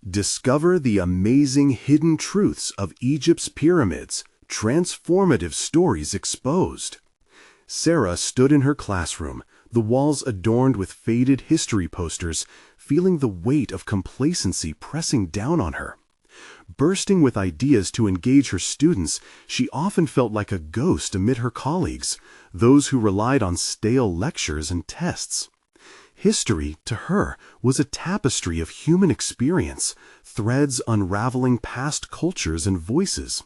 Discover the amazing hidden truths of Egypt's pyramids, transformative stories exposed. Sarah stood in her classroom, the walls adorned with faded history posters, feeling the weight of complacency pressing down on her. Bursting with ideas to engage her students, she often felt like a ghost amid her colleagues, those who relied on stale lectures and tests. History, to her, was a tapestry of human experience, threads unraveling past cultures and voices.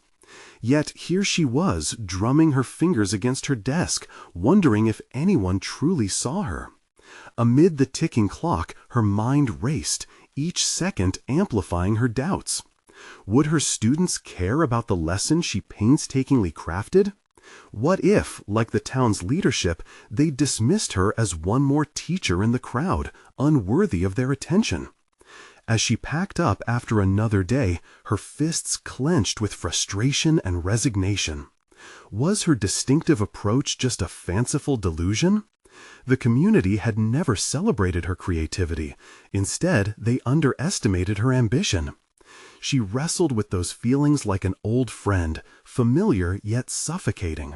Yet here she was, drumming her fingers against her desk, wondering if anyone truly saw her. Amid the ticking clock, her mind raced, each second amplifying her doubts. Would her students care about the lesson she painstakingly crafted? What if, like the town's leadership, they dismissed her as one more teacher in the crowd, unworthy of their attention? As she packed up after another day, her fists clenched with frustration and resignation. Was her distinctive approach just a fanciful delusion? The community had never celebrated her creativity. Instead, they underestimated her ambition. She wrestled with those feelings like an old friend, familiar yet suffocating.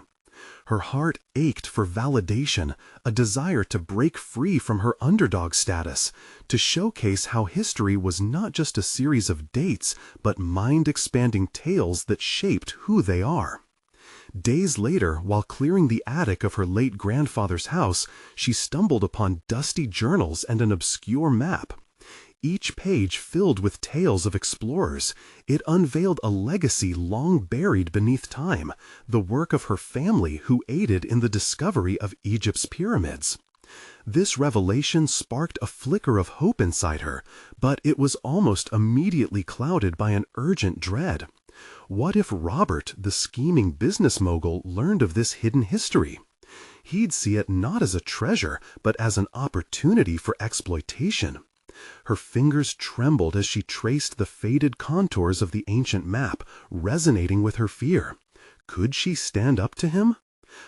Her heart ached for validation, a desire to break free from her underdog status, to showcase how history was not just a series of dates, but mind-expanding tales that shaped who they are. Days later, while clearing the attic of her late grandfather's house, she stumbled upon dusty journals and an obscure map. Each page filled with tales of explorers, it unveiled a legacy long buried beneath time, the work of her family who aided in the discovery of Egypt's pyramids. This revelation sparked a flicker of hope inside her, but it was almost immediately clouded by an urgent dread. What if Robert, the scheming business mogul, learned of this hidden history? He'd see it not as a treasure, but as an opportunity for exploitation. Her fingers trembled as she traced the faded contours of the ancient map, resonating with her fear. Could she stand up to him?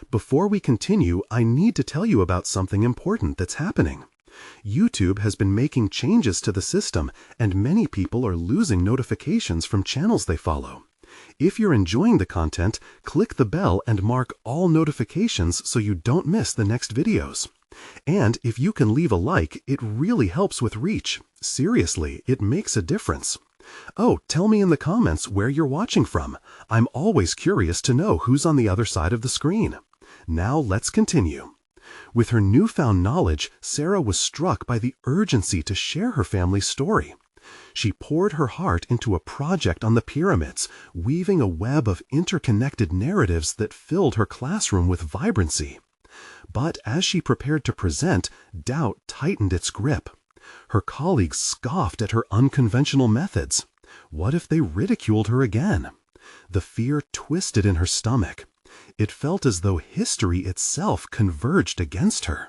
Before we continue, I need to tell you about something important that's happening. YouTube has been making changes to the system, and many people are losing notifications from channels they follow. If you're enjoying the content, click the bell and mark all notifications so you don't miss the next videos. And if you can leave a like, it really helps with reach. Seriously, it makes a difference. Oh, tell me in the comments where you're watching from. I'm always curious to know who's on the other side of the screen. Now let's continue. With her newfound knowledge, Sarah was struck by the urgency to share her family's story. She poured her heart into a project on the pyramids, weaving a web of interconnected narratives that filled her classroom with vibrancy. But as she prepared to present, doubt tightened its grip. Her colleagues scoffed at her unconventional methods. What if they ridiculed her again? The fear twisted in her stomach. It felt as though history itself converged against her.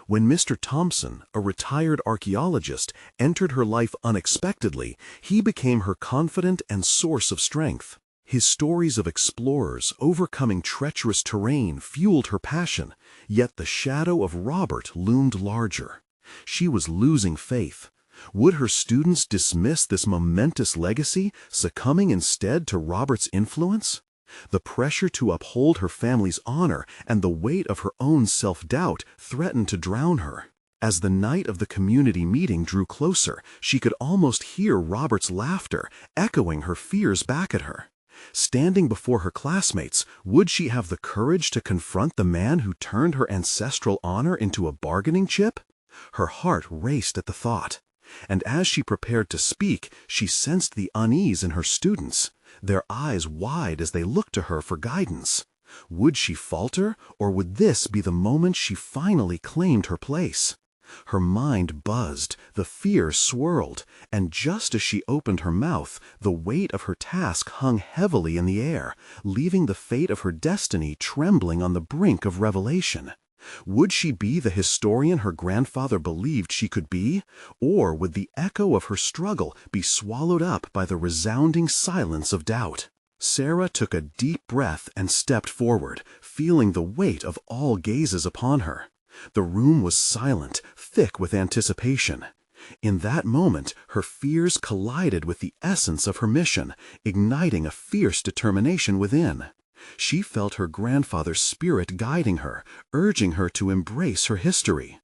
When Mr. Thompson, a retired archaeologist, entered her life unexpectedly, he became her confidant and source of strength. His stories of explorers overcoming treacherous terrain fueled her passion, yet the shadow of Robert loomed larger. She was losing faith. Would her students dismiss this momentous legacy, succumbing instead to Robert's influence? The pressure to uphold her family's honor and the weight of her own self-doubt threatened to drown her. As the night of the community meeting drew closer, she could almost hear Robert's laughter, echoing her fears back at her. Standing before her classmates, would she have the courage to confront the man who turned her ancestral honor into a bargaining chip? Her heart raced at the thought. And as she prepared to speak, she sensed the unease in her students, their eyes wide as they looked to her for guidance. Would she falter, or would this be the moment she finally claimed her place? Her mind buzzed, the fear swirled, and just as she opened her mouth, the weight of her task hung heavily in the air, leaving the fate of her destiny trembling on the brink of revelation. Would she be the historian her grandfather believed she could be, or would the echo of her struggle be swallowed up by the resounding silence of doubt? Sarah took a deep breath and stepped forward, feeling the weight of all gazes upon her. The room was silent, thick with anticipation. In that moment, her fears collided with the essence of her mission, igniting a fierce determination within. She felt her grandfather's spirit guiding her, urging her to embrace her history.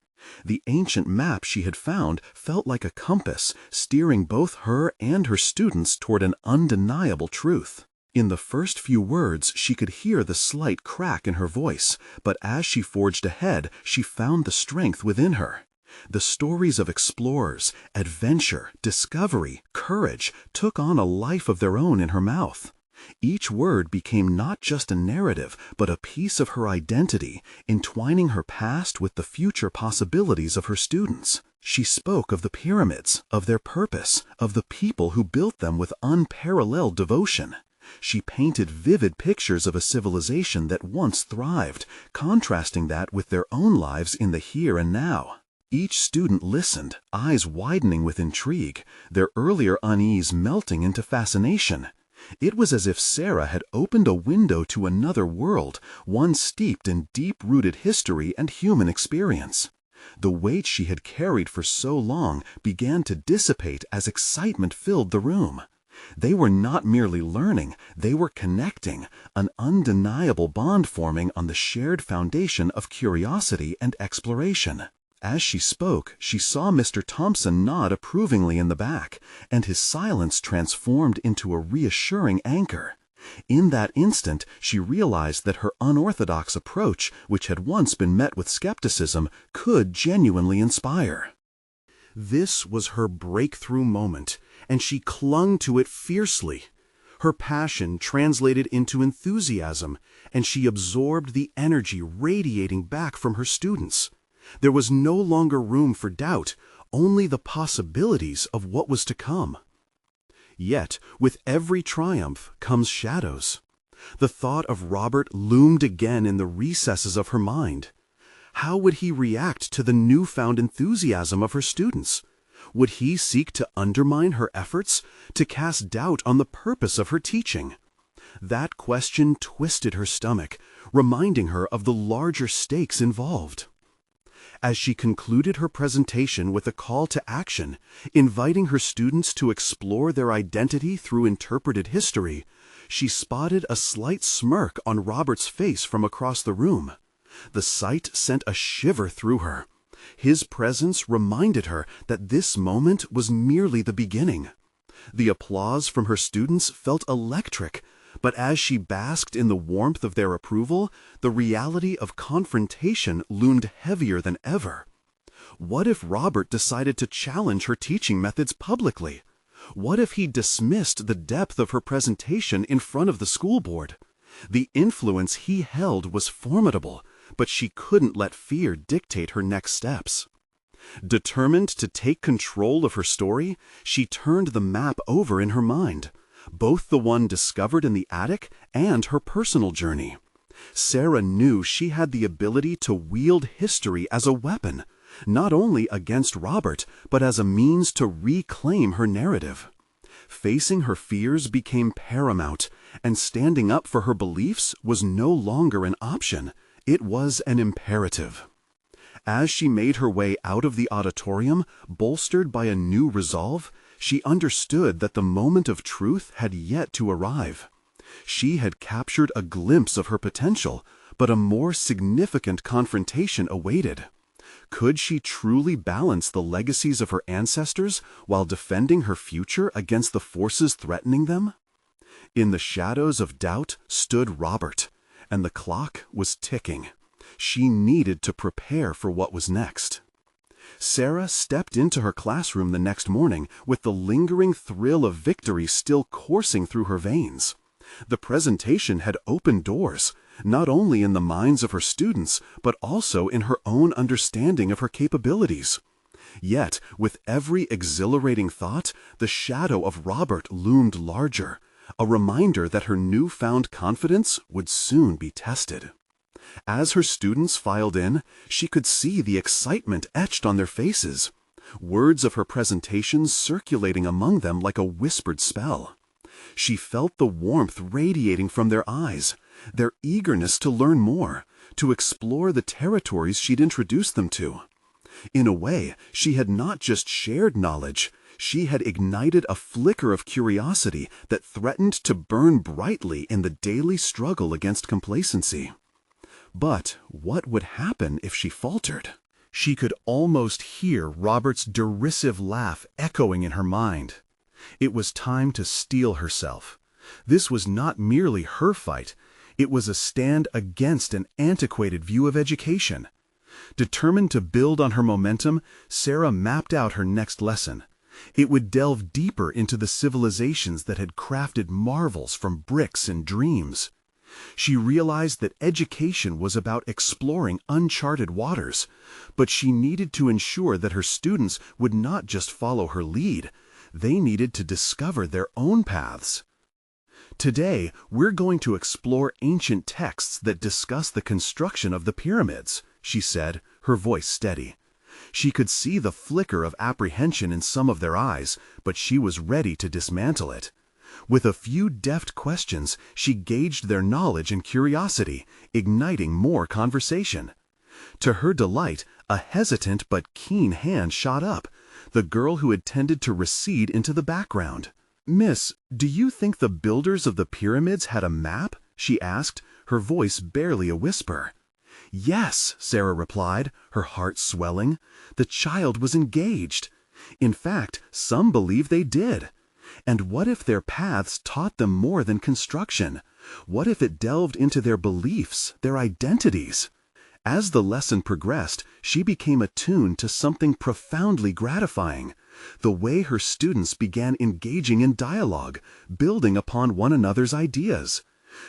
The ancient map she had found felt like a compass, steering both her and her students toward an undeniable truth. In the first few words, she could hear the slight crack in her voice, but as she forged ahead, she found the strength within her. The stories of explorers, adventure, discovery, courage took on a life of their own in her mouth. Each word became not just a narrative, but a piece of her identity, entwining her past with the future possibilities of her students. She spoke of the pyramids, of their purpose, of the people who built them with unparalleled devotion. She painted vivid pictures of a civilization that once thrived, contrasting that with their own lives in the here and now. Each student listened, eyes widening with intrigue, their earlier unease melting into fascination. It was as if Sarah had opened a window to another world, one steeped in deep-rooted history and human experience. The weight she had carried for so long began to dissipate as excitement filled the room. They were not merely learning, they were connecting, an undeniable bond forming on the shared foundation of curiosity and exploration. As she spoke, she saw Mr. Thompson nod approvingly in the back, and his silence transformed into a reassuring anchor. In that instant, she realized that her unorthodox approach, which had once been met with skepticism, could genuinely inspire. This was her breakthrough moment, and she clung to it fiercely. Her passion translated into enthusiasm, and she absorbed the energy radiating back from her students. There was no longer room for doubt, only the possibilities of what was to come. Yet, with every triumph comes shadows. The thought of Robert loomed again in the recesses of her mind. How would he react to the newfound enthusiasm of her students? Would he seek to undermine her efforts, to cast doubt on the purpose of her teaching? That question twisted her stomach, reminding her of the larger stakes involved. As she concluded her presentation with a call to action, inviting her students to explore their identity through interpreted history, she spotted a slight smirk on Robert's face from across the room. The sight sent a shiver through her. His presence reminded her that this moment was merely the beginning. The applause from her students felt electric, but as she basked in the warmth of their approval, the reality of confrontation loomed heavier than ever. What if Robert decided to challenge her teaching methods publicly? What if he dismissed the depth of her presentation in front of the school board? The influence he held was formidable, but she couldn't let fear dictate her next steps. Determined to take control of her story, she turned the map over in her mind, both the one discovered in the attic and her personal journey. Sarah knew she had the ability to wield history as a weapon, not only against Robert, but as a means to reclaim her narrative. Facing her fears became paramount, and standing up for her beliefs was no longer an option. It was an imperative. As she made her way out of the auditorium, bolstered by a new resolve, she understood that the moment of truth had yet to arrive. She had captured a glimpse of her potential, but a more significant confrontation awaited. Could she truly balance the legacies of her ancestors while defending her future against the forces threatening them? In the shadows of doubt stood Robert, and the clock was ticking. She needed to prepare for what was next. Sarah stepped into her classroom the next morning with the lingering thrill of victory still coursing through her veins. The presentation had opened doors, not only in the minds of her students, but also in her own understanding of her capabilities. Yet, with every exhilarating thought, the shadow of Robert loomed larger, a reminder that her newfound confidence would soon be tested. As her students filed in, she could see the excitement etched on their faces, words of her presentation circulating among them like a whispered spell. She felt the warmth radiating from their eyes, their eagerness to learn more, to explore the territories she'd introduced them to. In a way, she had not just shared knowledge, she had ignited a flicker of curiosity that threatened to burn brightly in the daily struggle against complacency. But what would happen if she faltered? She could almost hear Robert's derisive laugh echoing in her mind. It was time to steel herself. This was not merely her fight, it was a stand against an antiquated view of education. Determined to build on her momentum, Sarah mapped out her next lesson. It would delve deeper into the civilizations that had crafted marvels from bricks and dreams. She realized that education was about exploring uncharted waters, but she needed to ensure that her students would not just follow her lead, they needed to discover their own paths. Today, we're going to explore ancient texts that discuss the construction of the pyramids, she said, her voice steady. She could see the flicker of apprehension in some of their eyes, but she was ready to dismantle it. With a few deft questions, she gauged their knowledge and curiosity, igniting more conversation. To her delight, a hesitant but keen hand shot up, the girl who had tended to recede into the background. "Miss, do you think the builders of the pyramids had a map?" she asked, her voice barely a whisper. "Yes," Sarah replied, her heart swelling. The child was engaged. In fact, some believe they did. And what if their paths taught them more than construction? What if it delved into their beliefs, their identities? As the lesson progressed, she became attuned to something profoundly gratifying. The way her students began engaging in dialogue, building upon one another's ideas.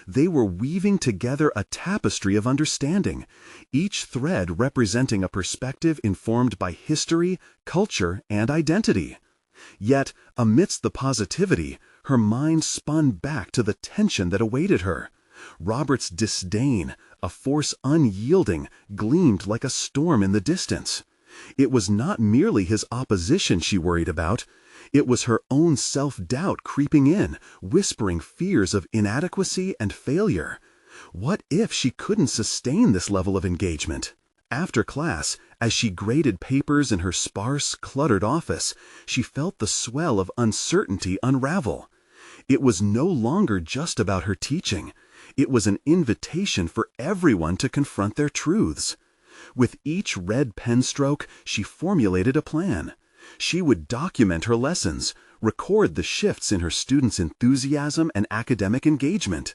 They were weaving together a tapestry of understanding, each thread representing a perspective informed by history, culture, and identity. Yet, amidst the positivity, her mind spun back to the tension that awaited her. Robert's disdain, a force unyielding, gleamed like a storm in the distance. It was not merely his opposition she worried about. It was her own self-doubt creeping in, whispering fears of inadequacy and failure. What if she couldn't sustain this level of engagement? After class, as she graded papers in her sparse, cluttered office, she felt the swell of uncertainty unravel. It was no longer just about her teaching. It was an invitation for everyone to confront their truths. With each red pen stroke, she formulated a plan. She would document her lessons, record the shifts in her students' enthusiasm and academic engagement.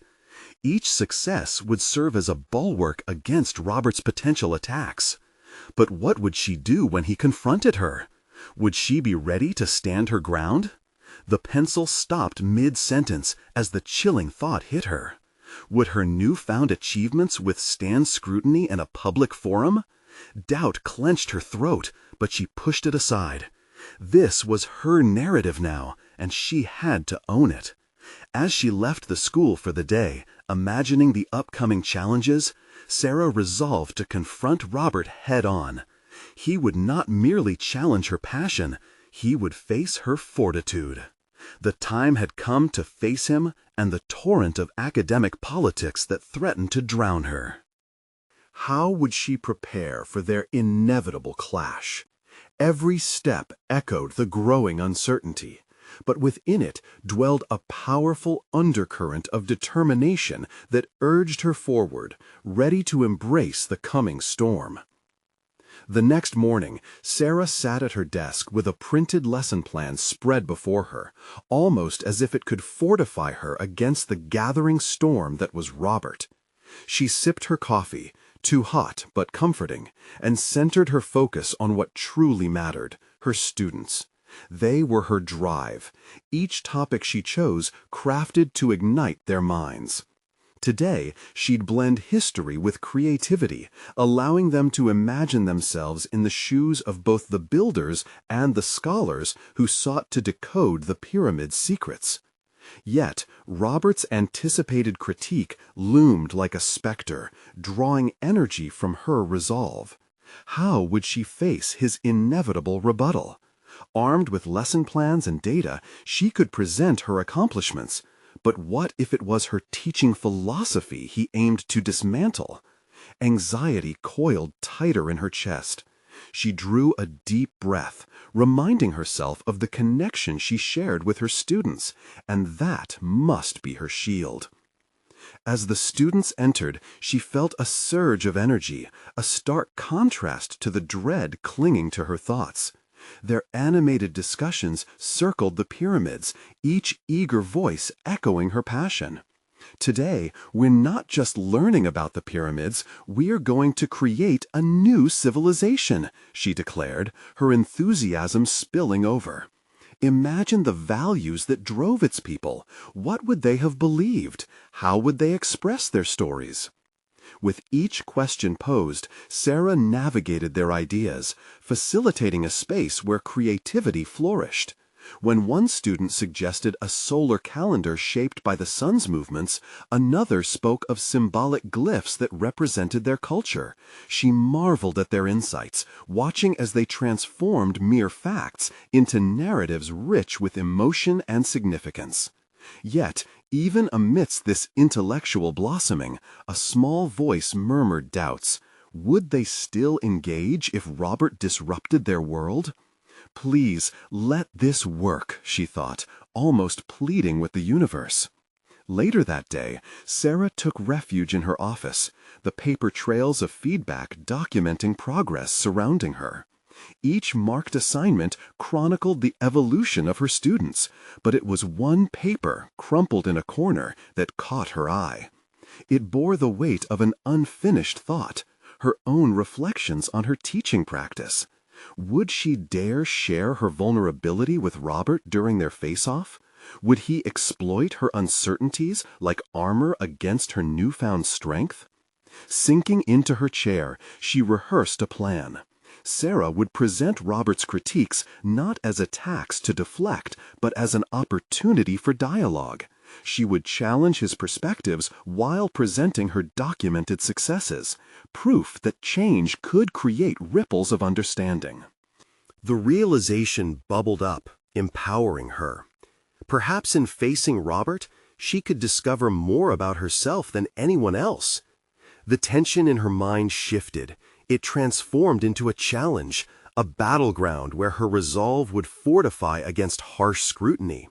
Each success would serve as a bulwark against Robert's potential attacks. But what would she do when he confronted her? Would she be ready to stand her ground? The pencil stopped mid-sentence as the chilling thought hit her. Would her newfound achievements withstand scrutiny in a public forum? Doubt clenched her throat, but she pushed it aside. This was her narrative now, and she had to own it. As she left the school for the day, imagining the upcoming challenges, Sarah resolved to confront Robert head-on. He would not merely challenge her passion, he would face her fortitude. The time had come to face him and the torrent of academic politics that threatened to drown her. How would she prepare for their inevitable clash? Every step echoed the growing uncertainty, but within it dwelled a powerful undercurrent of determination that urged her forward, ready to embrace the coming storm. The next morning, Sarah sat at her desk with a printed lesson plan spread before her, almost as if it could fortify her against the gathering storm that was Robert. She sipped her coffee, too hot but comforting, and centered her focus on what truly mattered, her students. They were her drive, each topic she chose crafted to ignite their minds. Today, she'd blend history with creativity, allowing them to imagine themselves in the shoes of both the builders and the scholars who sought to decode the pyramid's secrets. Yet, Robert's anticipated critique loomed like a specter, drawing energy from her resolve. How would she face his inevitable rebuttal? Armed with lesson plans and data, she could present her accomplishments. But what if it was her teaching philosophy he aimed to dismantle? Anxiety coiled tighter in her chest. She drew a deep breath, reminding herself of the connection she shared with her students, and that must be her shield. As the students entered, she felt a surge of energy, a stark contrast to the dread clinging to her thoughts. Their animated discussions circled the pyramids, each eager voice echoing her passion. Today, we're not just learning about the pyramids, we're going to create a new civilization, she declared, her enthusiasm spilling over. Imagine the values that drove its people. What would they have believed? How would they express their stories? With each question posed, Sarah navigated their ideas, facilitating a space where creativity flourished. When one student suggested a solar calendar shaped by the sun's movements, another spoke of symbolic glyphs that represented their culture. She marveled at their insights, watching as they transformed mere facts into narratives rich with emotion and significance. Yet, even amidst this intellectual blossoming, a small voice murmured doubts. Would they still engage if Robert disrupted their world? Please, let this work, she thought, almost pleading with the universe. Later that day, Sarah took refuge in her office, the paper trails of feedback documenting progress surrounding her. Each marked assignment chronicled the evolution of her students, but it was one paper, crumpled in a corner, that caught her eye. It bore the weight of an unfinished thought, her own reflections on her teaching practice. Would she dare share her vulnerability with Robert during their face-off? Would he exploit her uncertainties like armor against her newfound strength? Sinking into her chair, she rehearsed a plan. Sarah would present Robert's critiques not as attacks to deflect, but as an opportunity for dialogue. She would challenge his perspectives while presenting her documented successes, proof that change could create ripples of understanding. The realization bubbled up, empowering her. Perhaps in facing Robert, she could discover more about herself than anyone else. The tension in her mind shifted. It transformed into a challenge, a battleground where her resolve would fortify against harsh scrutiny.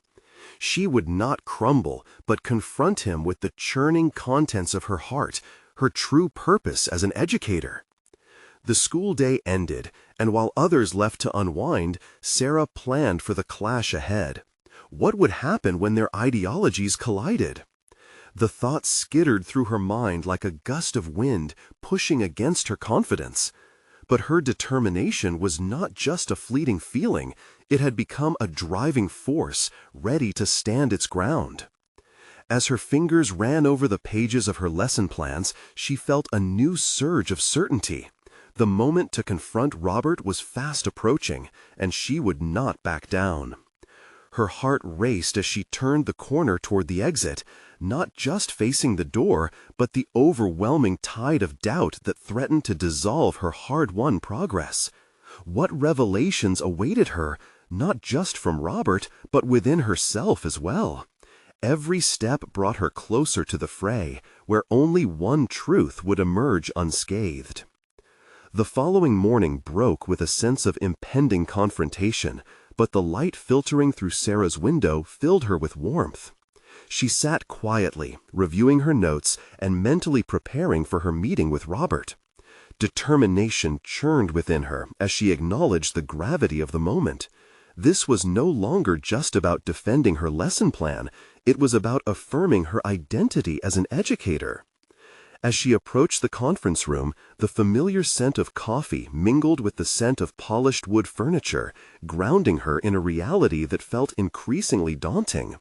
She would not crumble, but confront him with the churning contents of her heart, her true purpose as an educator. The school day ended, and while others left to unwind, Sarah planned for the clash ahead. What would happen when their ideologies collided? The thoughts skittered through her mind like a gust of wind, pushing against her confidence. But her determination was not just a fleeting feeling, it had become a driving force, ready to stand its ground. As her fingers ran over the pages of her lesson plans, she felt a new surge of certainty. The moment to confront Robert was fast approaching, and she would not back down. Her heart raced as she turned the corner toward the exit, not just facing the door, but the overwhelming tide of doubt that threatened to dissolve her hard-won progress. What revelations awaited her, not just from Robert, but within herself as well? Every step brought her closer to the fray, where only one truth would emerge unscathed. The following morning broke with a sense of impending confrontation, but the light filtering through Sarah's window filled her with warmth. She sat quietly, reviewing her notes and mentally preparing for her meeting with Robert. Determination churned within her as she acknowledged the gravity of the moment. This was no longer just about defending her lesson plan, it was about affirming her identity as an educator. As she approached the conference room, the familiar scent of coffee mingled with the scent of polished wood furniture, grounding her in a reality that felt increasingly daunting.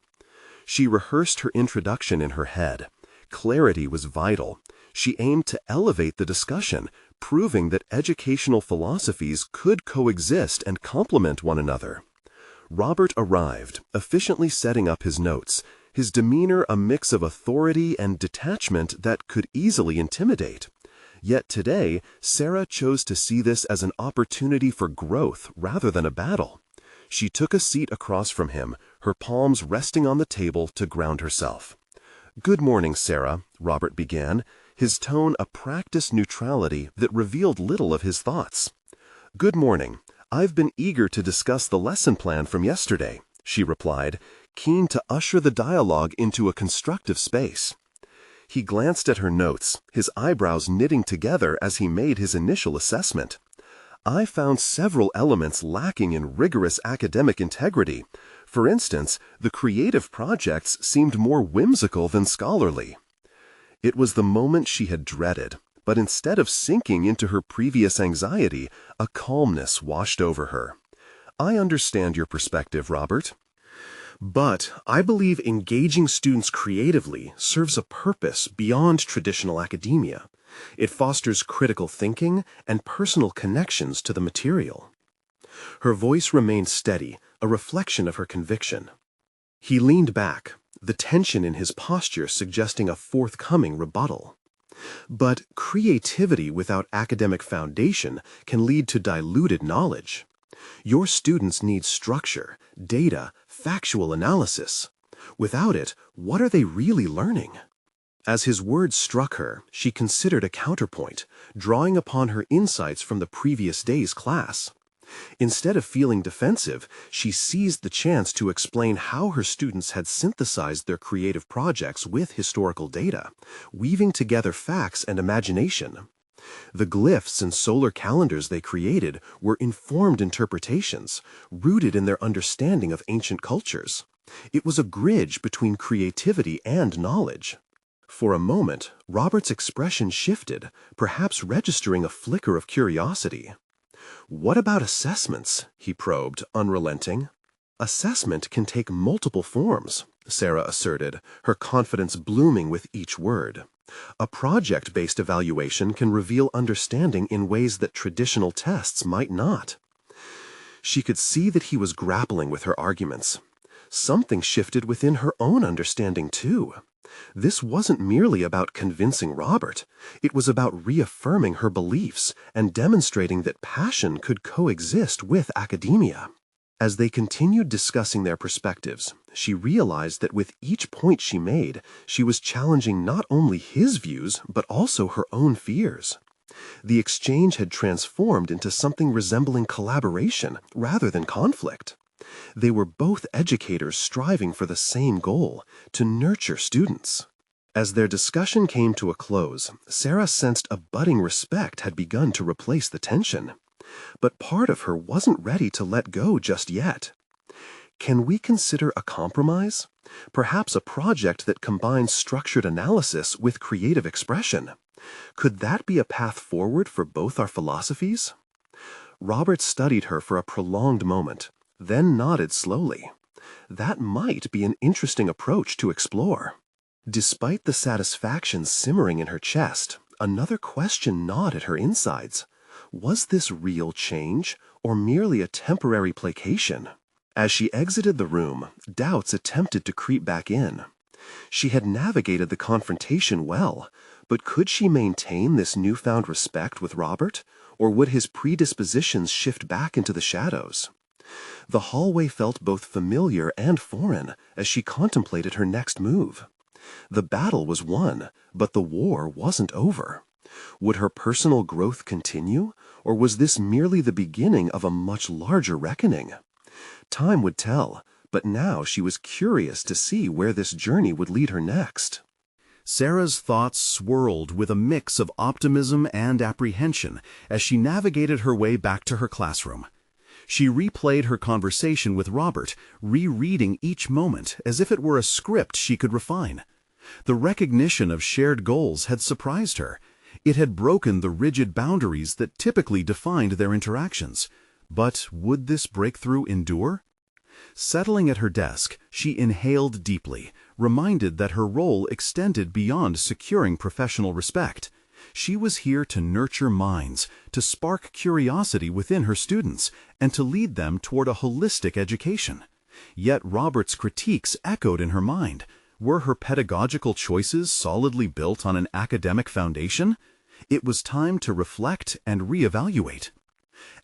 She rehearsed her introduction in her head. Clarity was vital. She aimed to elevate the discussion, proving that educational philosophies could coexist and complement one another. Robert arrived, efficiently setting up his notes, his demeanor a mix of authority and detachment that could easily intimidate. Yet today, Sarah chose to see this as an opportunity for growth rather than a battle. She took a seat across from him, her palms resting on the table to ground herself. "Good morning, Sarah," Robert began, his tone a practiced neutrality that revealed little of his thoughts. "Good morning. I've been eager to discuss the lesson plan from yesterday," she replied, keen to usher the dialogue into a constructive space. He glanced at her notes, his eyebrows knitting together as he made his initial assessment. "I found several elements lacking in rigorous academic integrity. For instance, the creative projects seemed more whimsical than scholarly." It was the moment she had dreaded, but instead of sinking into her previous anxiety, a calmness washed over her. "I understand your perspective, Robert. But I believe engaging students creatively serves a purpose beyond traditional academia. It fosters critical thinking and personal connections to the material." Her voice remained steady, a reflection of her conviction. He leaned back, the tension in his posture suggesting a forthcoming rebuttal. "But creativity without academic foundation can lead to diluted knowledge. Your students need structure, data, factual analysis. Without it, what are they really learning?" As his words struck her, she considered a counterpoint, drawing upon her insights from the previous day's class. Instead of feeling defensive, she seized the chance to explain how her students had synthesized their creative projects with historical data, weaving together facts and imagination. The glyphs and solar calendars they created were informed interpretations, rooted in their understanding of ancient cultures. It was a bridge between creativity and knowledge. For a moment, Robert's expression shifted, perhaps registering a flicker of curiosity. "What about assessments?" he probed, unrelenting. "Assessment can take multiple forms," Sarah asserted, her confidence blooming with each word. "A project-based evaluation can reveal understanding in ways that traditional tests might not." She could see that he was grappling with her arguments. Something shifted within her own understanding, too. This wasn't merely about convincing Robert. It was about reaffirming her beliefs and demonstrating that passion could coexist with academia. As they continued discussing their perspectives, she realized that with each point she made, she was challenging not only his views, but also her own fears. The exchange had transformed into something resembling collaboration rather than conflict. They were both educators striving for the same goal, to nurture students. As their discussion came to a close, Sarah sensed a budding respect had begun to replace the tension. But part of her wasn't ready to let go just yet. "Can we consider a compromise? Perhaps a project that combines structured analysis with creative expression. Could that be a path forward for both our philosophies?" Robert studied her for a prolonged moment, then nodded slowly. That might be an interesting approach to explore. Despite the satisfaction simmering in her chest, another question gnawed at her insides. Was this real change, or merely a temporary placation? As she exited the room, doubts attempted to creep back in. She had navigated the confrontation well, but could she maintain this newfound respect with Robert, or would his predispositions shift back into the shadows? The hallway felt both familiar and foreign as she contemplated her next move. The battle was won, but the war wasn't over. Would her personal growth continue, or was this merely the beginning of a much larger reckoning? Time would tell, but now she was curious to see where this journey would lead her next. Sarah's thoughts swirled with a mix of optimism and apprehension as she navigated her way back to her classroom. She replayed her conversation with Robert, rereading each moment as if it were a script she could refine. The recognition of shared goals had surprised her. It had broken the rigid boundaries that typically defined their interactions. But would this breakthrough endure? Settling at her desk, she inhaled deeply, reminded that her role extended beyond securing professional respect. She was here to nurture minds, to spark curiosity within her students, and to lead them toward a holistic education. Yet Robert's critiques echoed in her mind. Were her pedagogical choices solidly built on an academic foundation? It was time to reflect and reevaluate.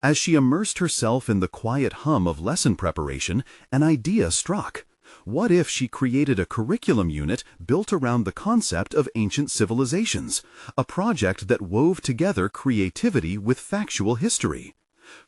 As she immersed herself in the quiet hum of lesson preparation, an idea struck. What if she created a curriculum unit built around the concept of ancient civilizations, a project that wove together creativity with factual history?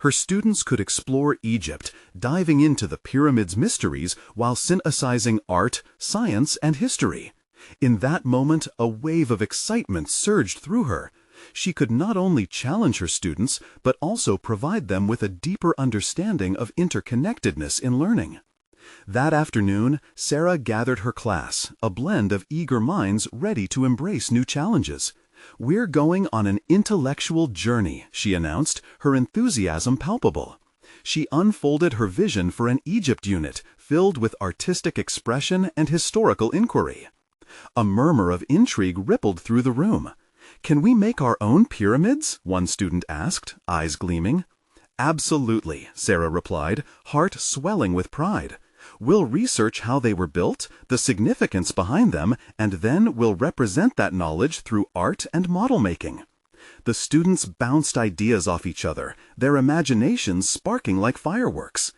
Her students could explore Egypt, diving into the pyramids' mysteries while synthesizing art, science, and history. In that moment, a wave of excitement surged through her. She could not only challenge her students, but also provide them with a deeper understanding of interconnectedness in learning. That afternoon, Sarah gathered her class, a blend of eager minds ready to embrace new challenges. "We're going on an intellectual journey," she announced, her enthusiasm palpable. She unfolded her vision for an Egypt unit filled with artistic expression and historical inquiry. A murmur of intrigue rippled through the room. "Can we make our own pyramids?" one student asked, eyes gleaming. "Absolutely," Sarah replied, heart swelling with pride. "We'll research how they were built, the significance behind them, and then we'll represent that knowledge through art and model making." The students bounced ideas off each other, their imaginations sparking like fireworks.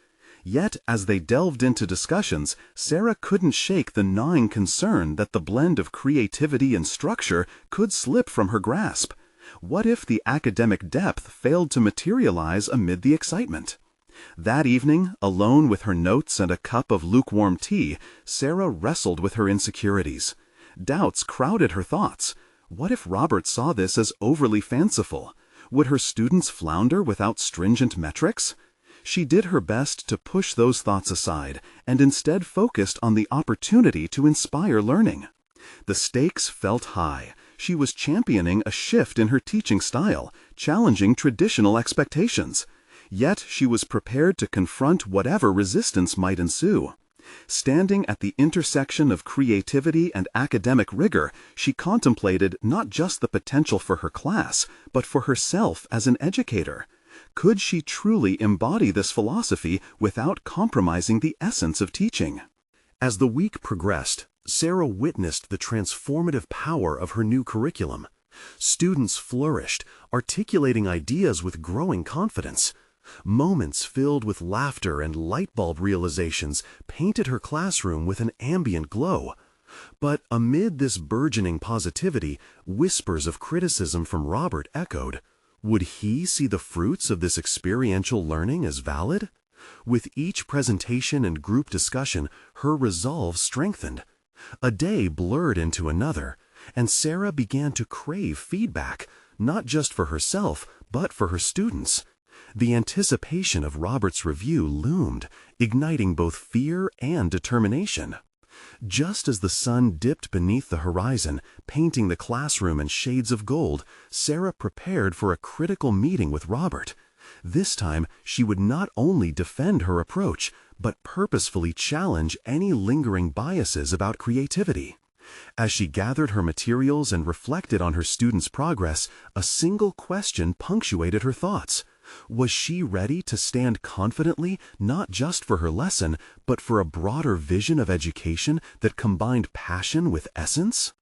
Yet, as they delved into discussions, Sarah couldn't shake the gnawing concern that the blend of creativity and structure could slip from her grasp. What if the academic depth failed to materialize amid the excitement? That evening, alone with her notes and a cup of lukewarm tea, Sarah wrestled with her insecurities. Doubts crowded her thoughts. What if Robert saw this as overly fanciful? Would her students flounder without stringent metrics? She did her best to push those thoughts aside and instead focused on the opportunity to inspire learning. The stakes felt high. She was championing a shift in her teaching style, challenging traditional expectations. Yet she was prepared to confront whatever resistance might ensue. Standing at the intersection of creativity and academic rigor, she contemplated not just the potential for her class, but for herself as an educator. Could she truly embody this philosophy without compromising the essence of teaching? As the week progressed, Sarah witnessed the transformative power of her new curriculum. Students flourished, articulating ideas with growing confidence. Moments filled with laughter and light bulb realizations painted her classroom with an ambient glow. But amid this burgeoning positivity, whispers of criticism from Robert echoed. Would he see the fruits of this experiential learning as valid? With each presentation and group discussion, her resolve strengthened. A day blurred into another, and Sarah began to crave feedback, not just for herself, but for her students. The anticipation of Robert's review loomed, igniting both fear and determination. Just as the sun dipped beneath the horizon, painting the classroom in shades of gold, Sarah prepared for a critical meeting with Robert. This time, she would not only defend her approach, but purposefully challenge any lingering biases about creativity. As she gathered her materials and reflected on her students' progress, a single question punctuated her thoughts. Was she ready to stand confidently, not just for her lesson, but for a broader vision of education that combined passion with essence?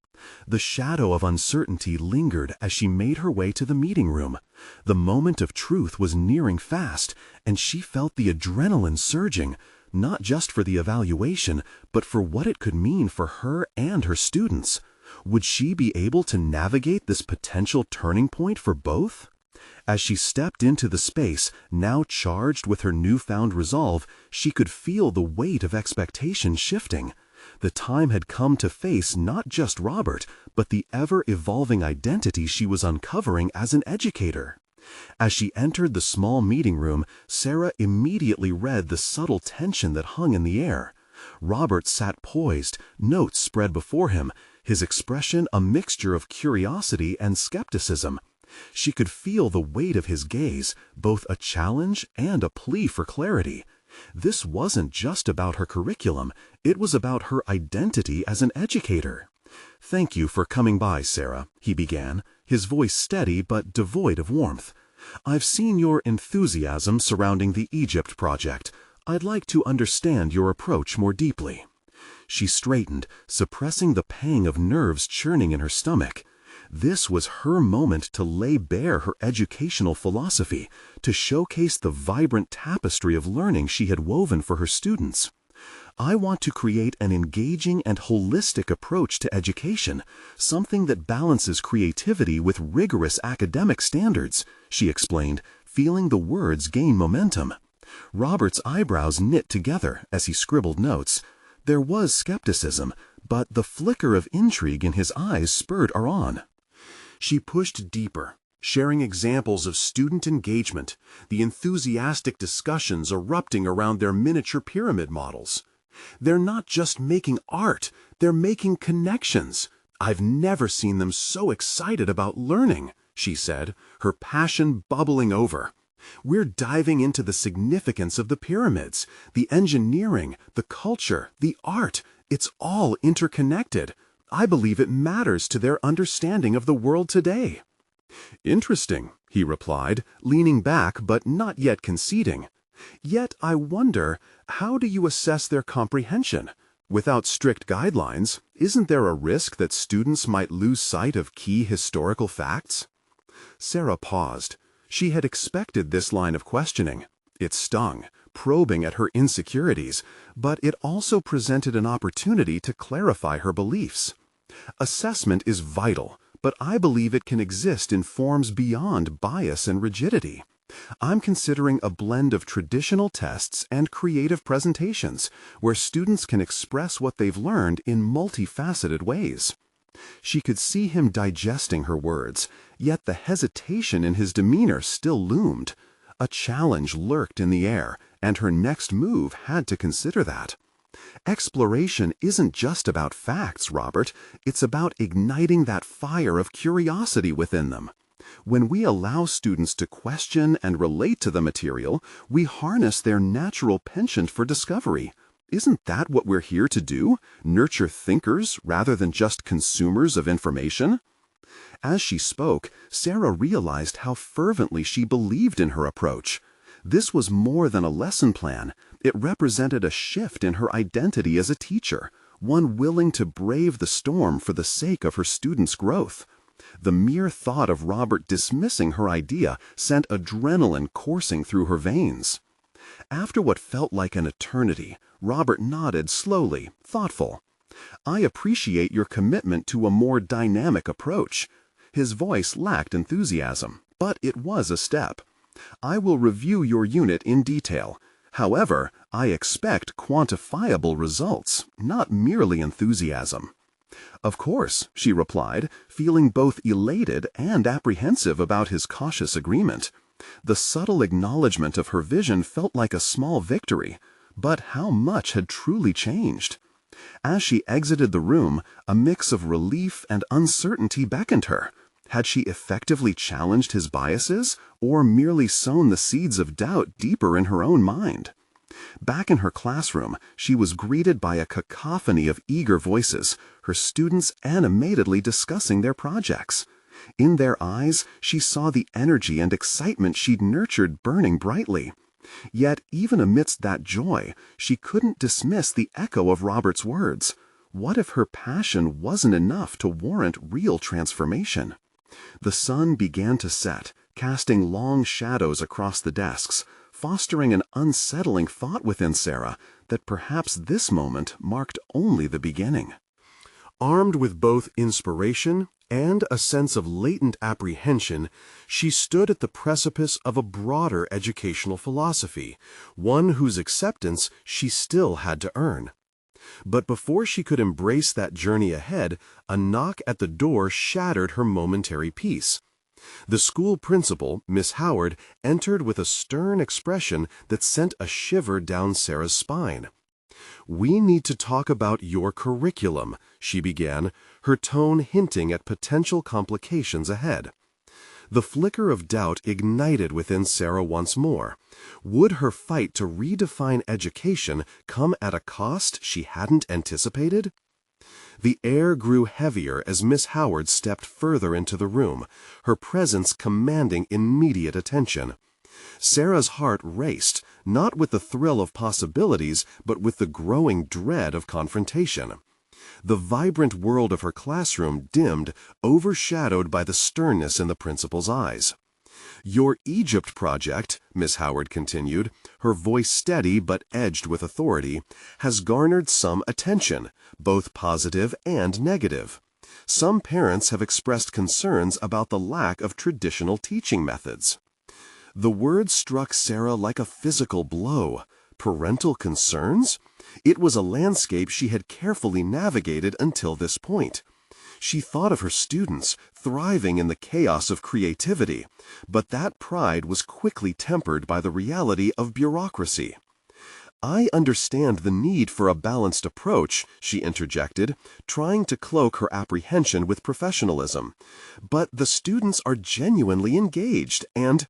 The shadow of uncertainty lingered as she made her way to the meeting room. The moment of truth was nearing fast, and she felt the adrenaline surging, not just for the evaluation, but for what it could mean for her and her students. Would she be able to navigate this potential turning point for both? As she stepped into the space, now charged with her newfound resolve, she could feel the weight of expectation shifting. The time had come to face not just Robert, but the ever-evolving identity she was uncovering as an educator. As she entered the small meeting room, Sarah immediately read the subtle tension that hung in the air. Robert sat poised, notes spread before him, his expression a mixture of curiosity and skepticism. She could feel the weight of his gaze, both a challenge and a plea for clarity. This wasn't just about her curriculum, it was about her identity as an educator. "Thank you for coming by, Sarah," he began, his voice steady but devoid of warmth. "I've seen your enthusiasm surrounding the Egypt project. I'd like to understand your approach more deeply." She straightened, suppressing the pang of nerves churning in her stomach. This was her moment to lay bare her educational philosophy, to showcase the vibrant tapestry of learning she had woven for her students. "I want to create an engaging and holistic approach to education, something that balances creativity with rigorous academic standards," she explained, feeling the words gain momentum. Robert's eyebrows knit together as he scribbled notes. There was skepticism, but the flicker of intrigue in his eyes spurred her on. She pushed deeper, sharing examples of student engagement, the enthusiastic discussions erupting around their miniature pyramid models. They're not just making art, they're making connections. I've never seen them so excited about learning, she said, her passion bubbling over. We're diving into the significance of the pyramids, the engineering, the culture, the art. It's all interconnected. I believe it matters to their understanding of the world today. Interesting, he replied, leaning back but not yet conceding. Yet I wonder, how do you assess their comprehension? Without strict guidelines, isn't there a risk that students might lose sight of key historical facts? Sarah paused. She had expected this line of questioning. It stung, probing at her insecurities, but it also presented an opportunity to clarify her beliefs. Assessment is vital, but I believe it can exist in forms beyond bias and rigidity. I'm considering a blend of traditional tests and creative presentations, where students can express what they've learned in multifaceted ways. She could see him digesting her words, yet the hesitation in his demeanor still loomed. A challenge lurked in the air, and her next move had to consider that. Exploration isn't just about facts, Robert. It's about igniting that fire of curiosity within them. When we allow students to question and relate to the material, we harness their natural penchant for discovery. Isn't that what we're here to do? Nurture thinkers rather than just consumers of information? As she spoke, Sarah realized how fervently she believed in her approach. This was more than a lesson plan. It represented a shift in her identity as a teacher, one willing to brave the storm for the sake of her students' growth. The mere thought of Robert dismissing her idea sent adrenaline coursing through her veins. After what felt like an eternity, Robert nodded slowly, thoughtful. "I appreciate your commitment to a more dynamic approach." His voice lacked enthusiasm, but it was a step. "I will review your unit in detail. However, I expect quantifiable results, not merely enthusiasm." "Of course," she replied, feeling both elated and apprehensive about his cautious agreement. The subtle acknowledgement of her vision felt like a small victory, but how much had truly changed? As she exited the room, a mix of relief and uncertainty beckoned her. Had she effectively challenged his biases, or merely sown the seeds of doubt deeper in her own mind? Back in her classroom, she was greeted by a cacophony of eager voices, her students animatedly discussing their projects. In their eyes, she saw the energy and excitement she'd nurtured burning brightly. Yet, even amidst that joy, she couldn't dismiss the echo of Robert's words. What if her passion wasn't enough to warrant real transformation? The sun began to set, casting long shadows across the desks, fostering an unsettling thought within Sarah that perhaps this moment marked only the beginning. Armed with both inspiration and a sense of latent apprehension, she stood at the precipice of a broader educational philosophy, one whose acceptance she still had to earn. But before she could embrace that journey ahead, a knock at the door shattered her momentary peace. The school principal, Miss Howard, entered with a stern expression that sent a shiver down Sarah's spine. "We need to talk about your curriculum," she began, her tone hinting at potential complications ahead. The flicker of doubt ignited within Sarah once more. Would her fight to redefine education come at a cost she hadn't anticipated? The air grew heavier as Miss Howard stepped further into the room, her presence commanding immediate attention. Sarah's heart raced, not with the thrill of possibilities, but with the growing dread of confrontation. The vibrant world of her classroom dimmed, overshadowed by the sternness in the principal's eyes. "Your Egypt project," Miss Howard continued, her voice steady but edged with authority, "has garnered some attention, both positive and negative. Some parents have expressed concerns about the lack of traditional teaching methods." The words struck Sarah like a physical blow. Parental concerns? It was a landscape she had carefully navigated until this point. She thought of her students, thriving in the chaos of creativity, but that pride was quickly tempered by the reality of bureaucracy. "I understand the need for a balanced approach," she interjected, trying to cloak her apprehension with professionalism. "But the students are genuinely engaged, and—"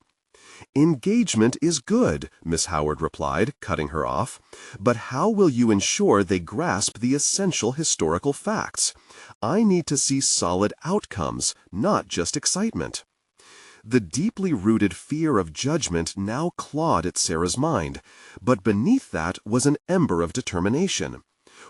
"Engagement is good," Miss Howard replied, cutting her off. "But how will you ensure they grasp the essential historical facts? I need to see solid outcomes, not just excitement." The deeply rooted fear of judgment now clawed at Sarah's mind, but beneath that was an ember of determination.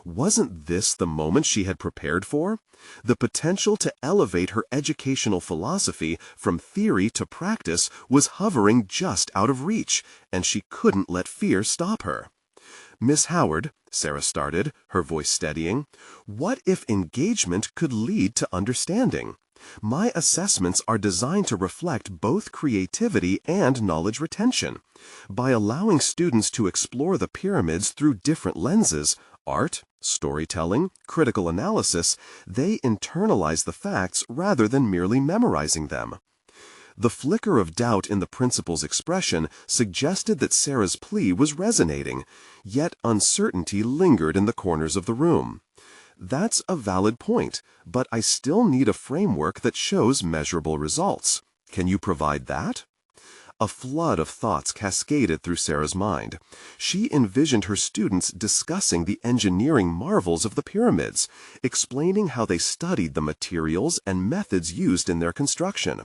Wasn't this the moment she had prepared for? The potential to elevate her educational philosophy from theory to practice was hovering just out of reach, and she couldn't let fear stop her. "Miss Howard," Sarah started, her voice steadying, "what if engagement could lead to understanding? My assessments are designed to reflect both creativity and knowledge retention. By allowing students to explore the pyramids through different lenses, art, storytelling, critical analysis, they internalize the facts rather than merely memorizing them." The flicker of doubt in the principal's expression suggested that Sarah's plea was resonating, yet uncertainty lingered in the corners of the room. "That's a valid point, but I still need a framework that shows measurable results. Can you provide that?" A flood of thoughts cascaded through Sarah's mind. She envisioned her students discussing the engineering marvels of the pyramids, explaining how they studied the materials and methods used in their construction.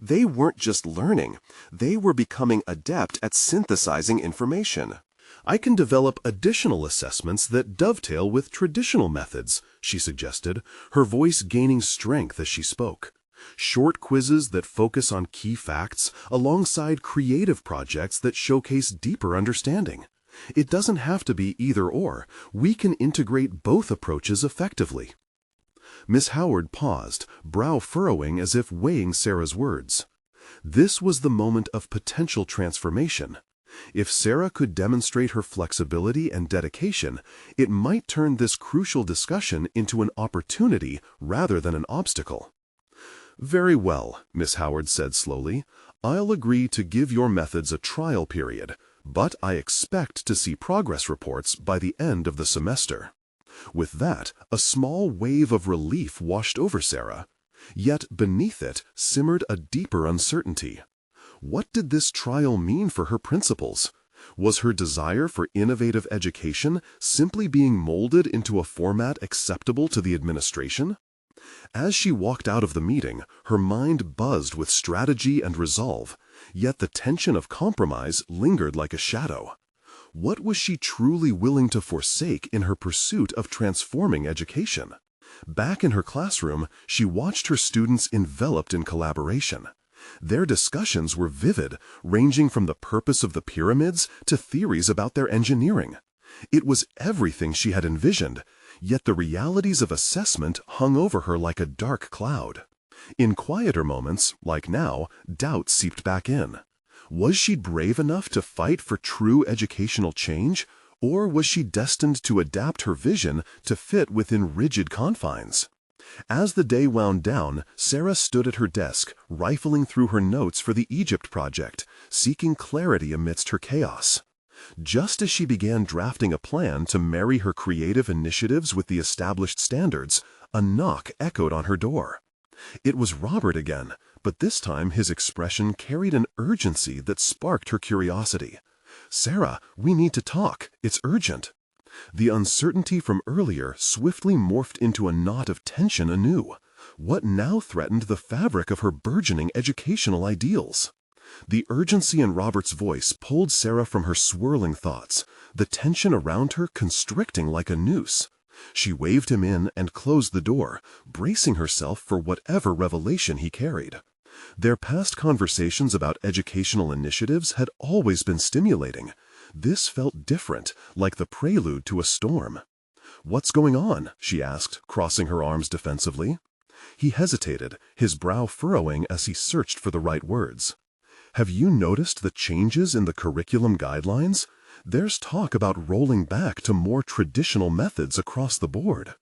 They weren't just learning, they were becoming adept at synthesizing information. "I can develop additional assessments that dovetail with traditional methods," she suggested, her voice gaining strength as she spoke. "Short quizzes that focus on key facts alongside creative projects that showcase deeper understanding. It doesn't have to be either or. We can integrate both approaches effectively." Miss Howard paused, brow furrowing as if weighing Sarah's words. This was the moment of potential transformation. If Sarah could demonstrate her flexibility and dedication, it might turn this crucial discussion into an opportunity rather than an obstacle. "Very well," Miss Howard said slowly. "I'll agree to give your methods a trial period, but I expect to see progress reports by the end of the semester." With that, a small wave of relief washed over Sarah. Yet beneath it simmered a deeper uncertainty. What did this trial mean for her principles? Was her desire for innovative education simply being molded into a format acceptable to the administration? As she walked out of the meeting, her mind buzzed with strategy and resolve, yet the tension of compromise lingered like a shadow. What was she truly willing to forsake in her pursuit of transforming education? Back in her classroom, she watched her students enveloped in collaboration. Their discussions were vivid, ranging from the purpose of the pyramids to theories about their engineering. It was everything she had envisioned, yet the realities of assessment hung over her like a dark cloud. In quieter moments, like now, doubt seeped back in. Was she brave enough to fight for true educational change, or was she destined to adapt her vision to fit within rigid confines? As the day wound down, Sarah stood at her desk, rifling through her notes for the Egypt project, seeking clarity amidst her chaos. Just as she began drafting a plan to marry her creative initiatives with the established standards, a knock echoed on her door. It was Robert again, but this time his expression carried an urgency that sparked her curiosity. "Sarah, we need to talk. It's urgent." The uncertainty from earlier swiftly morphed into a knot of tension anew. What now threatened the fabric of her burgeoning educational ideals? The urgency in Robert's voice pulled Sarah from her swirling thoughts, the tension around her constricting like a noose. She waved him in and closed the door, bracing herself for whatever revelation he carried. Their past conversations about educational initiatives had always been stimulating. This felt different, like the prelude to a storm. "What's going on?" she asked, crossing her arms defensively. He hesitated, his brow furrowing as he searched for the right words. Have you noticed the changes in the curriculum guidelines? There's talk about rolling back to more traditional methods across the board.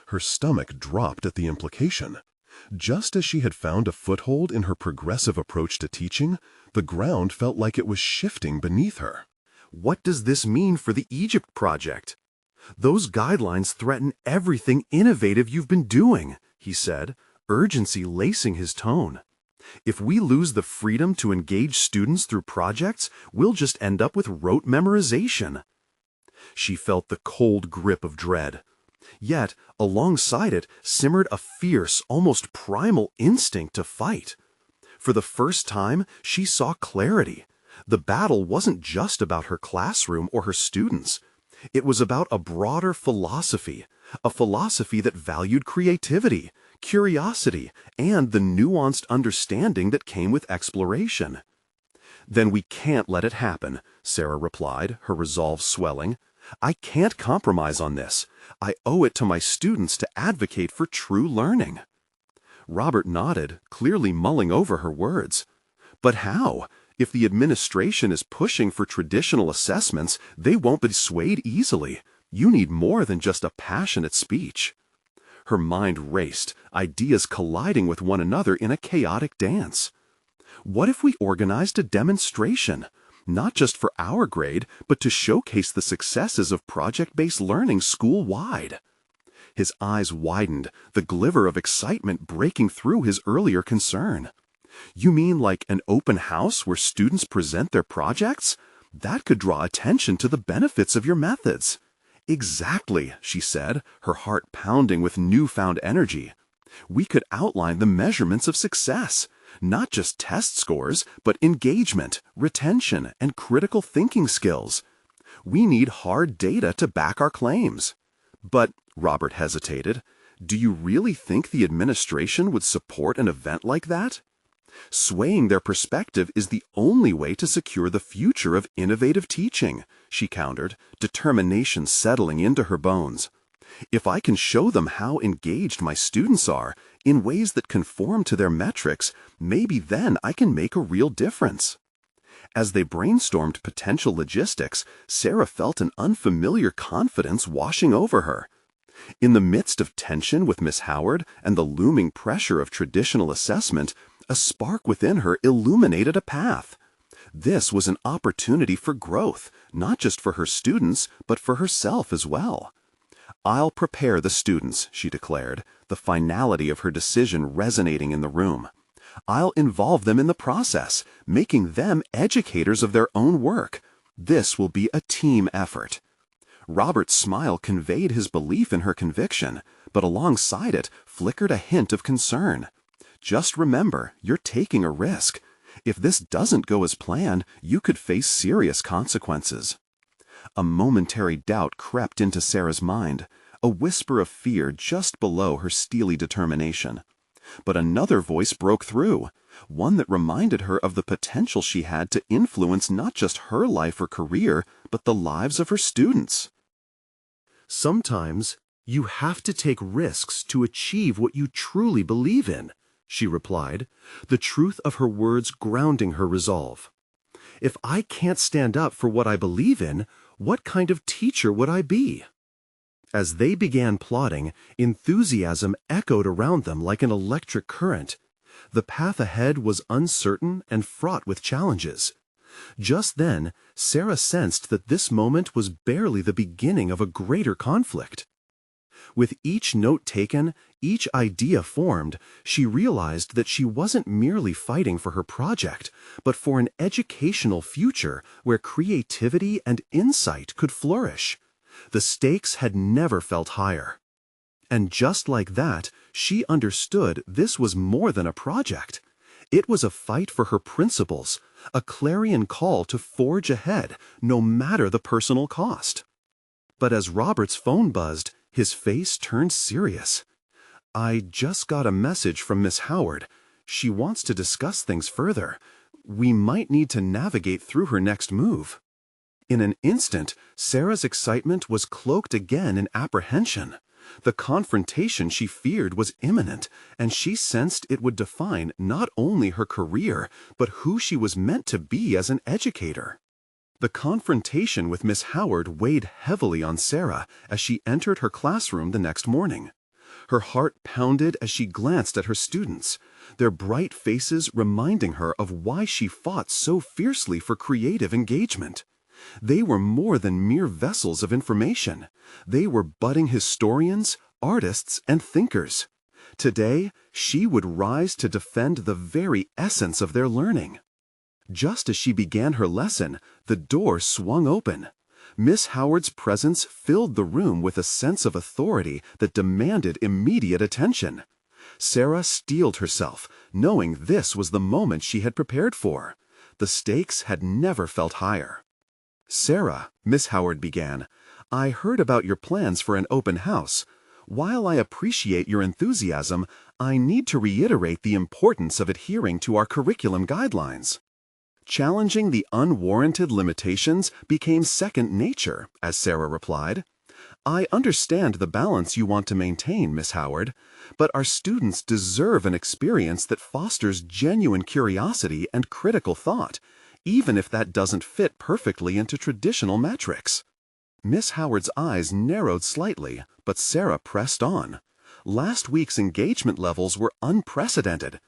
Her stomach dropped at the implication. Just as she had found a foothold in her progressive approach to teaching, the ground felt like it was shifting beneath her. What does this mean for the Egypt project? Those guidelines threaten everything innovative you've been doing, he said, urgency lacing his tone. If we lose the freedom to engage students through projects, we'll just end up with rote memorization. She felt the cold grip of dread. Yet, alongside it, simmered a fierce, almost primal instinct to fight. For the first time, she saw clarity. The battle wasn't just about her classroom or her students. It was about a broader philosophy, a philosophy that valued creativity, curiosity, and the nuanced understanding that came with exploration. "Then we can't let it happen," Sarah replied, her resolve swelling. "I can't compromise on this. I owe it to my students to advocate for true learning." Robert nodded, clearly mulling over her words. "But how? If the administration is pushing for traditional assessments, they won't be swayed easily. You need more than just a passionate speech." Her mind raced, ideas colliding with one another in a chaotic dance. What if we organized a demonstration? Not just for our grade, but to showcase the successes of project-based learning school-wide. His eyes widened, the glimmer of excitement breaking through his earlier concern. "You mean like an open house where students present their projects? That could draw attention to the benefits of your methods." "Exactly," she said, her heart pounding with newfound energy. "We could outline the measurements of success. Not just test scores, but engagement, retention, and critical thinking skills. We need hard data to back our claims." "But," Robert hesitated, "do you really think the administration would support an event like that?" "Swaying their perspective is the only way to secure the future of innovative teaching," she countered, determination settling into her bones. "If I can show them how engaged my students are, in ways that conform to their metrics, maybe then I can make a real difference." As they brainstormed potential logistics, Sarah felt an unfamiliar confidence washing over her. In the midst of tension with Miss Howard and the looming pressure of traditional assessment, a spark within her illuminated a path. This was an opportunity for growth, not just for her students, but for herself as well. "I'll prepare the students," she declared, the finality of her decision resonating in the room. "I'll involve them in the process, making them educators of their own work. This will be a team effort." Robert's smile conveyed his belief in her conviction, but alongside it flickered a hint of concern. "Just remember, you're taking a risk. If this doesn't go as planned, you could face serious consequences." A momentary doubt crept into Sarah's mind, a whisper of fear just below her steely determination. But another voice broke through, one that reminded her of the potential she had to influence not just her life or career, but the lives of her students. "Sometimes you have to take risks to achieve what you truly believe in," she replied, the truth of her words grounding her resolve. "If I can't stand up for what I believe in, what kind of teacher would I be?" As they began plotting, enthusiasm echoed around them like an electric current. The path ahead was uncertain and fraught with challenges. Just then, Sarah sensed that this moment was barely the beginning of a greater conflict. With each note taken, each idea formed, she realized that she wasn't merely fighting for her project, but for an educational future where creativity and insight could flourish. The stakes had never felt higher. And just like that, she understood this was more than a project. It was a fight for her principles, a clarion call to forge ahead, no matter the personal cost. But as Robert's phone buzzed, his face turned serious. "I just got a message from Miss Howard. She wants to discuss things further. We might need to navigate through her next move." In an instant, Sarah's excitement was cloaked again in apprehension. The confrontation she feared was imminent, and she sensed it would define not only her career, but who she was meant to be as an educator. The confrontation with Miss Howard weighed heavily on Sarah as she entered her classroom the next morning. Her heart pounded as she glanced at her students, their bright faces reminding her of why she fought so fiercely for creative engagement. They were more than mere vessels of information. They were budding historians, artists, and thinkers. Today, she would rise to defend the very essence of their learning. Just as she began her lesson, the door swung open. Miss Howard's presence filled the room with a sense of authority that demanded immediate attention. Sarah steeled herself, knowing this was the moment she had prepared for. The stakes had never felt higher. "Sarah," Miss Howard began, "I heard about your plans for an open house. While I appreciate your enthusiasm, I need to reiterate the importance of adhering to our curriculum guidelines." Challenging the unwarranted limitations became second nature, as Sarah replied. "I understand the balance you want to maintain, Miss Howard, but our students deserve an experience that fosters genuine curiosity and critical thought, even if that doesn't fit perfectly into traditional metrics." Miss Howard's eyes narrowed slightly, but Sarah pressed on. "Last week's engagement levels were unprecedented.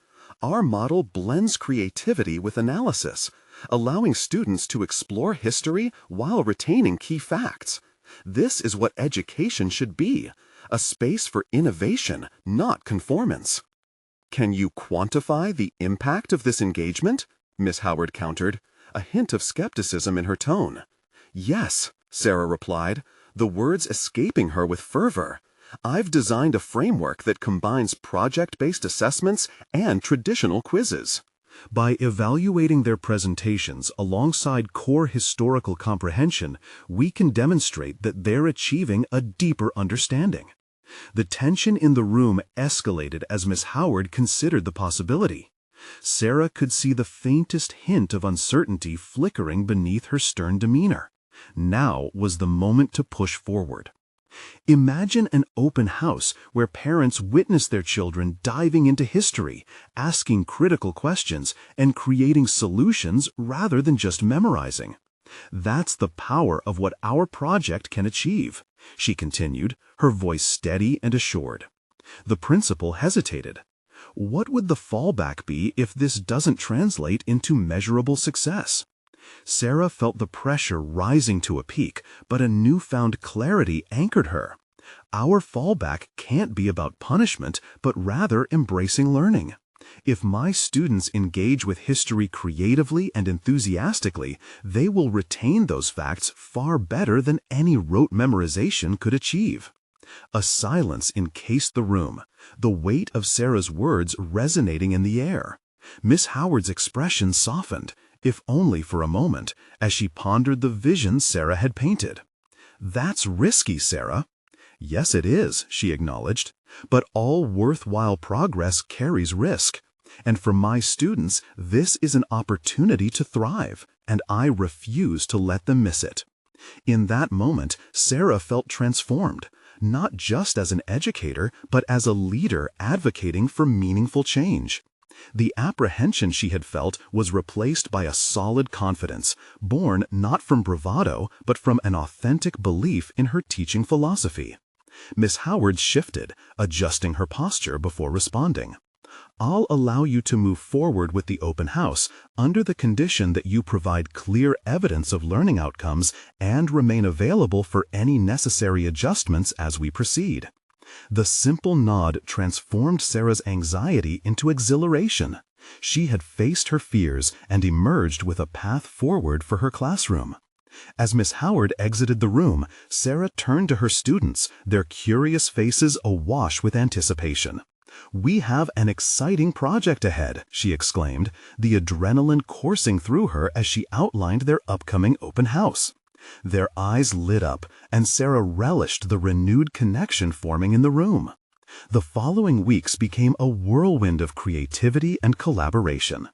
Our model blends creativity with analysis, allowing students to explore history while retaining key facts. This is what education should be, a space for innovation, not conformance." "Can you quantify the impact of this engagement?" Miss Howard countered, a hint of skepticism in her tone. "Yes," Sarah replied, the words escaping her with fervor. "I've designed a framework that combines project-based assessments and traditional quizzes." By evaluating their presentations alongside core historical comprehension, we can demonstrate that they're achieving a deeper understanding. The tension in the room escalated as Miss Howard considered the possibility. Sarah could see the faintest hint of uncertainty flickering beneath her stern demeanor. Now was the moment to push forward. Imagine an open house where parents witness their children diving into history, asking critical questions, and creating solutions rather than just memorizing. "That's the power of what our project can achieve," she continued, her voice steady and assured. The principal hesitated. What would the fallback be if this doesn't translate into measurable success? Sarah felt the pressure rising to a peak, but a newfound clarity anchored her. Our fallback can't be about punishment, but rather embracing learning. If my students engage with history creatively and enthusiastically, they will retain those facts far better than any rote memorization could achieve. A silence encased the room, the weight of Sarah's words resonating in the air. Miss Howard's expression softened, if only for a moment, as she pondered the vision Sarah had painted. "That's risky, Sarah." "Yes, it is," she acknowledged. "But all worthwhile progress carries risk. And for my students, this is an opportunity to thrive, and I refuse to let them miss it." In that moment, Sarah felt transformed, not just as an educator, but as a leader advocating for meaningful change. The apprehension she had felt was replaced by a solid confidence, born not from bravado, but from an authentic belief in her teaching philosophy. Miss Howard shifted, adjusting her posture before responding. "I'll allow you to move forward with the open house under the condition that you provide clear evidence of learning outcomes and remain available for any necessary adjustments as we proceed." The simple nod transformed Sarah's anxiety into exhilaration. She had faced her fears and emerged with a path forward for her classroom. As Miss Howard exited the room, Sarah turned to her students, their curious faces awash with anticipation. "We have an exciting project ahead," she exclaimed, the adrenaline coursing through her as she outlined their upcoming open house. Their eyes lit up, and Sarah relished the renewed connection forming in the room. The following weeks became a whirlwind of creativity and collaboration.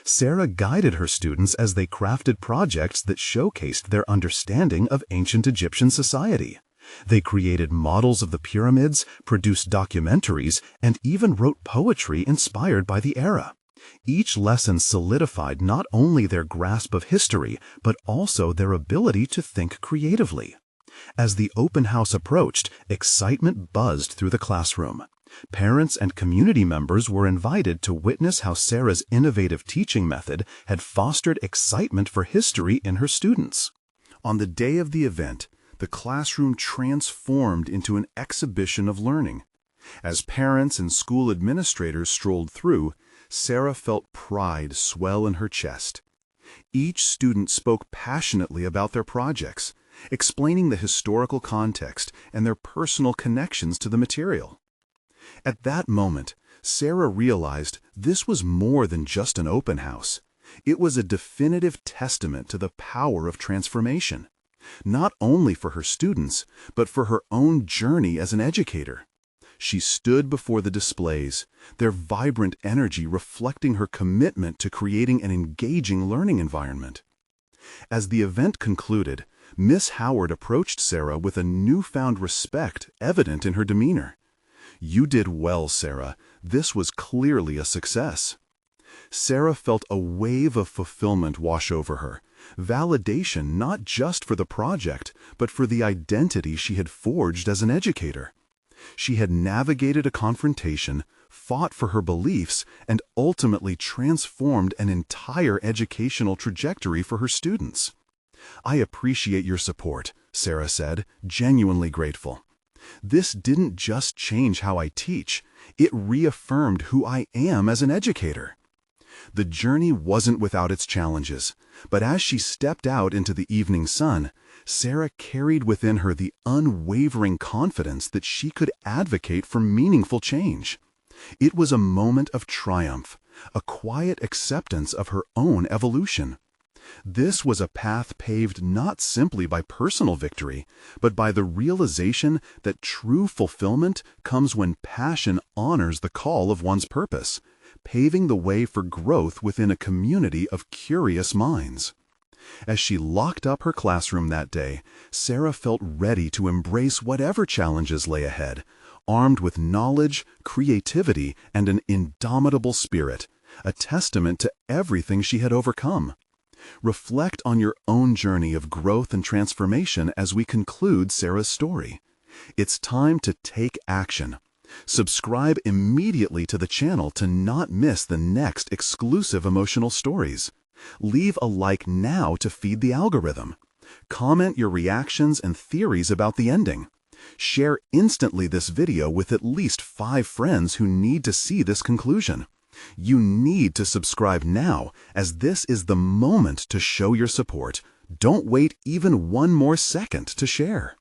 Sarah guided her students as they crafted projects that showcased their understanding of ancient Egyptian society. They created models of the pyramids, produced documentaries, and even wrote poetry inspired by the era. Each lesson solidified not only their grasp of history, but also their ability to think creatively. As the open house approached, excitement buzzed through the classroom. Parents and community members were invited to witness how Sarah's innovative teaching method had fostered excitement for history in her students. On the day of the event, the classroom transformed into an exhibition of learning. As parents and school administrators strolled through, Sarah felt pride swell in her chest. Each student spoke passionately about their projects, explaining the historical context and their personal connections to the material. At that moment, Sarah realized this was more than just an open house. It was a definitive testament to the power of transformation, not only for her students, but for her own journey as an educator. She stood before the displays, their vibrant energy reflecting her commitment to creating an engaging learning environment. As the event concluded, Miss Howard approached Sarah with a newfound respect evident in her demeanor. "You did well, Sarah. This was clearly a success." Sarah felt a wave of fulfillment wash over her, validation not just for the project, but for the identity she had forged as an educator. She had navigated a confrontation, fought for her beliefs, and ultimately transformed an entire educational trajectory for her students. "I appreciate your support," Sarah said, genuinely grateful. "This didn't just change how I teach, it reaffirmed who I am as an educator." The journey wasn't without its challenges, but as she stepped out into the evening sun, Sarah carried within her the unwavering confidence that she could advocate for meaningful change. It was a moment of triumph, a quiet acceptance of her own evolution. This was a path paved not simply by personal victory, but by the realization that true fulfillment comes when passion honors the call of one's purpose, paving the way for growth within a community of curious minds. As she locked up her classroom that day, Sarah felt ready to embrace whatever challenges lay ahead, armed with knowledge, creativity, and an indomitable spirit, a testament to everything she had overcome. Reflect on your own journey of growth and transformation as we conclude Sarah's story. It's time to take action. Subscribe immediately to the channel to not miss the next exclusive emotional stories. Leave a like now to feed the algorithm. Comment your reactions and theories about the ending. Share instantly this video with at least 5 friends who need to see this conclusion. You need to subscribe now, as this is the moment to show your support. Don't wait even one more second to share.